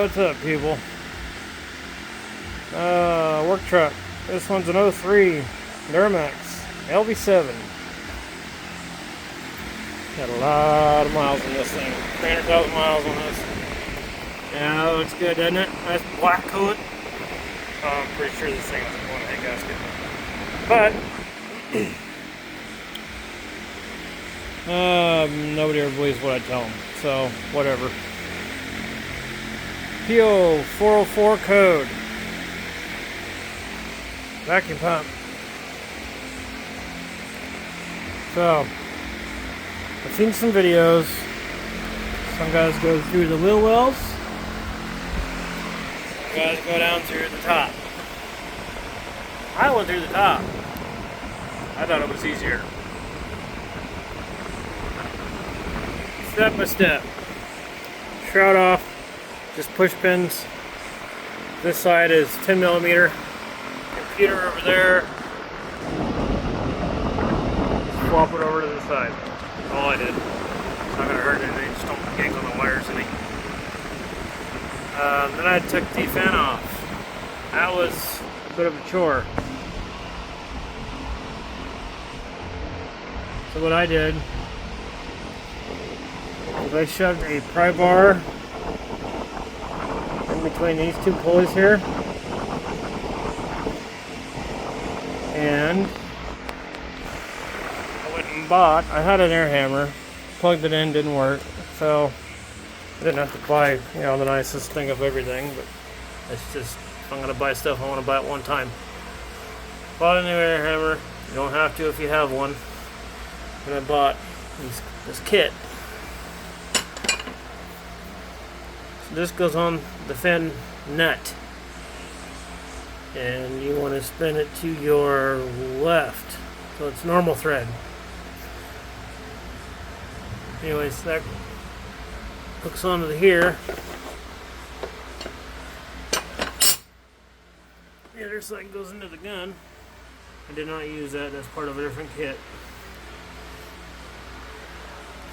What's up, people? Work truck. This one's an 03 Duramax LB7. Got a lot of miles on this thing. 300,000 miles on this. Yeah, that looks good, doesn't it? Nice black coat. I'm pretty sure this thing is one head gasket. But nobody ever believes what I tell them, so whatever. P0404 code. Vacuum pump. So, I've seen some videos. Some guys go through the wheel wells. Some guys go down through the top. I went through the top. I thought it was easier. Step by step. Shroud off. Just push pins. This side is 10 millimeter. Computer over there. Swap it over to the side. That's all I did. It's not gonna hurt anything. Just don't yank on the wires any. Then I took the fan off. That was a bit of a chore. So what I did is I shoved a pry bar in between these two pulleys here, and I went and bought, I had an air hammer, plugged it in, didn't work, so I didn't have to buy, you know, the nicest thing of everything, but it's just, if I'm going to buy stuff, I want to buy it one time. Bought a new air hammer. You don't have to if you have one. And I bought this kit. So this goes on the fin nut, and you want to spin it to your left, so it's normal thread. Anyways, that hooks onto here. The other side goes into the gun. I did not use that, that's part of a different kit.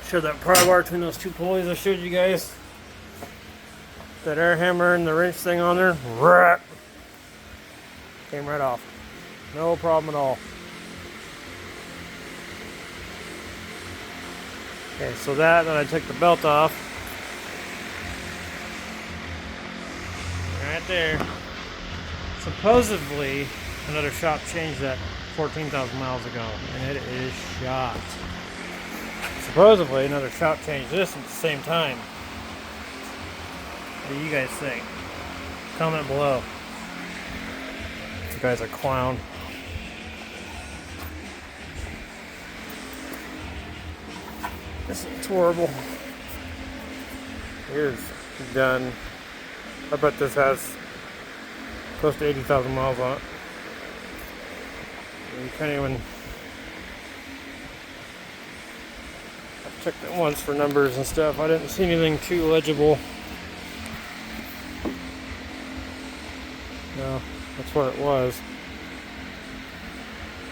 Show that pry bar between those two pulleys I showed you guys. That air hammer and the wrench thing on there, came right off. No problem at all. Okay, so then I took the belt off. Right there. Supposedly, another shop changed that 14,000 miles ago, and it is shot. Supposedly, another shop changed this at the same time. What do you guys think? Comment below. You guys are clown. This is horrible. Here's done. I bet this has close to 80,000 miles on it. You can't even. I've checked it once for numbers and stuff. I didn't see anything too legible. No, that's what it was.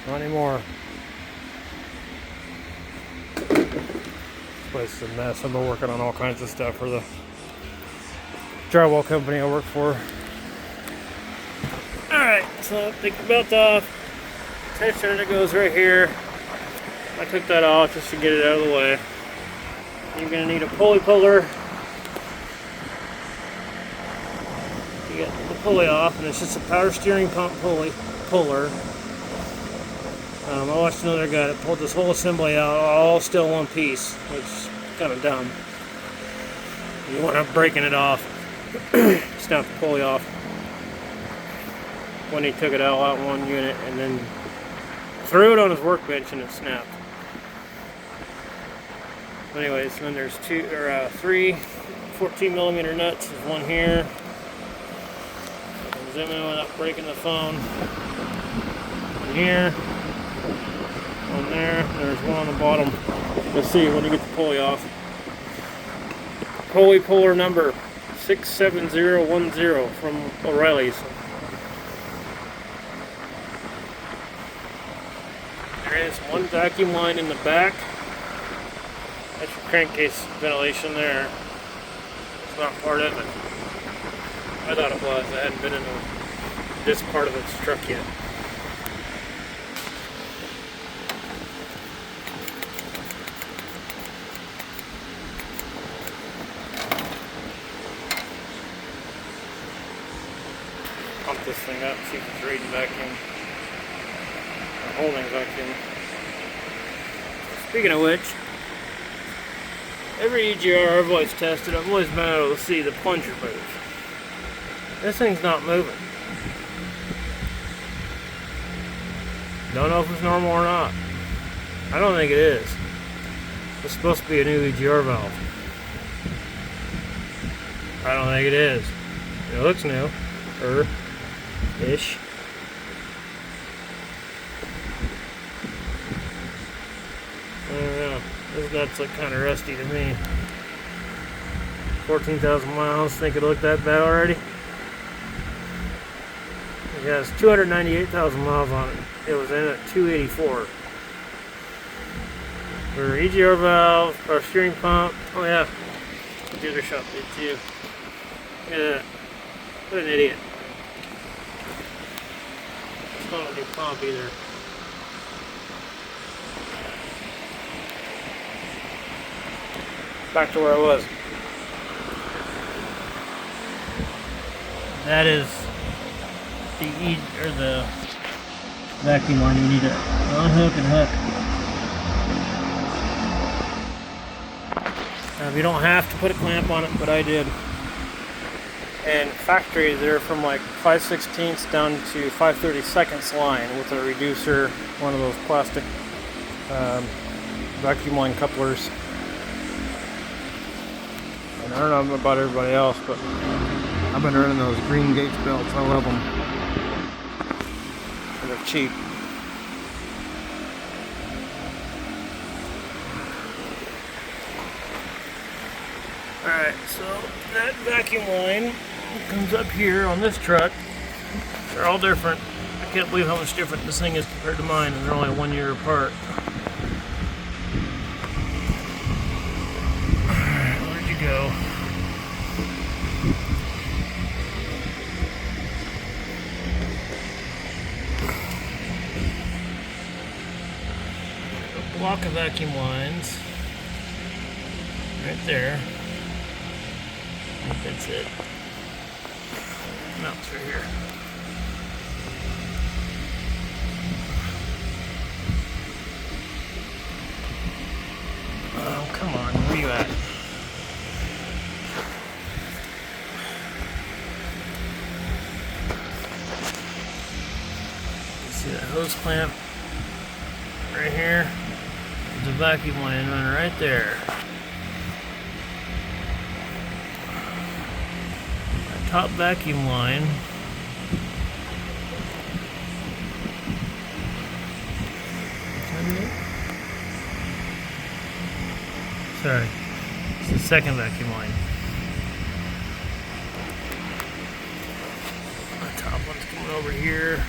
Not anymore. This place is a mess. I've been working on all kinds of stuff for the drywall company I work for. Alright, so take the belt off. Tensioner that goes right here. I took that off just to get it out of the way. You're going to need a pulley puller. You get the pulley off, and it's just a power steering pump puller. I watched another guy that pulled this whole assembly out, all still one piece, which is kind of dumb. You want to breaking it off, snap the pulley off. When he took it out one unit, and then threw it on his workbench, and it snapped. Anyways, then there's three 14 millimeter nuts. There's one here. I can zoom in without breaking the phone. One here. One there. There's one on the bottom. Let's see when you get the pulley off. Pulley puller number 67010 from O'Reilly's. There is one vacuum line in the back. That's your crankcase ventilation there. It's not part of it. I thought it was. I hadn't been in this part of its truck yet. Pump this thing up, see if it's reading vacuum. Or holding vacuum. Speaking of which, every EGR I've always tested, I've always been able to see the plunger move. This thing's not moving. Don't know if it's normal or not. I don't think it is. It's supposed to be a new EGR valve. I don't think it is. It looks new. Ish. I don't know. This nut's look kind of rusty to me. 14,000 miles. Think it looked that bad already? It has 298,000 miles on it. It was in at 284. For EGR valve, our steering pump. Oh yeah, the dealer shop did too. Look at that. What an idiot. It's not a new pump either. Back to where I was. That is the vacuum line you need to unhook and hook. Now, you don't have to put a clamp on it, but I did. And factory, they're from like 5/16 down to 5/32 line with a reducer, one of those plastic vacuum line couplers. And I don't know about everybody else, but I've been running those green gauge belts. I love them. And they're cheap. Alright, so that vacuum line comes up here on this truck. They're all different. I can't believe how much different this thing is compared to mine, and they're only 1 year apart. Alright, where'd you go? A block of vacuum lines. Right there. I think that's it. No, it's right here. Oh, come on, where you at? You see that hose clamp right here? There's a vacuum line running right there. Top vacuum line sorry, it's the second vacuum line. The top one's coming over here.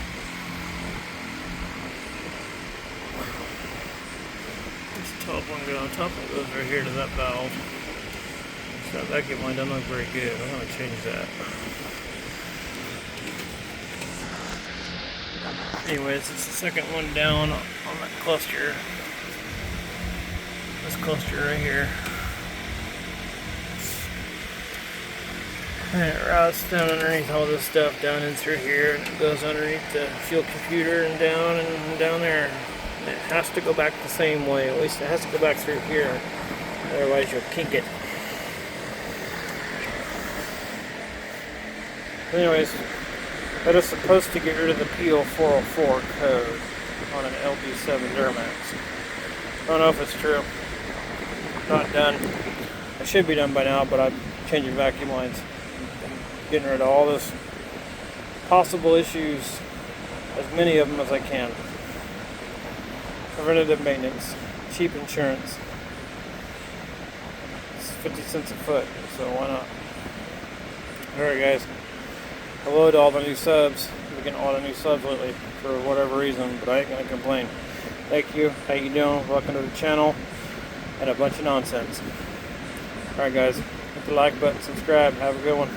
This top one goes right here to that valve. So that vacuum line doesn't look very good. I'm going to change that. Anyways, it's the second one down on that cluster. This cluster right here. And it routes down underneath all this stuff down in through here, and it goes underneath the fuel computer and down there. And it has to go back the same way. At least it has to go back through here. Otherwise you'll kink it. Anyways, that is supposed to get rid of the P0404 code on an LB7 Duramax. I don't know if it's true. Not done. It should be done by now, but I'm changing vacuum lines. Getting rid of all this possible issues, as many of them as I can. Preventative maintenance, cheap insurance. It's 50 cents a foot, so why not? Alright guys. Hello to all the new subs. We're getting a lot of new subs lately for whatever reason, but I ain't gonna complain. Thank you. How you doing? Welcome to the channel. And a bunch of nonsense. Alright guys, hit the like button, subscribe. Have a good one.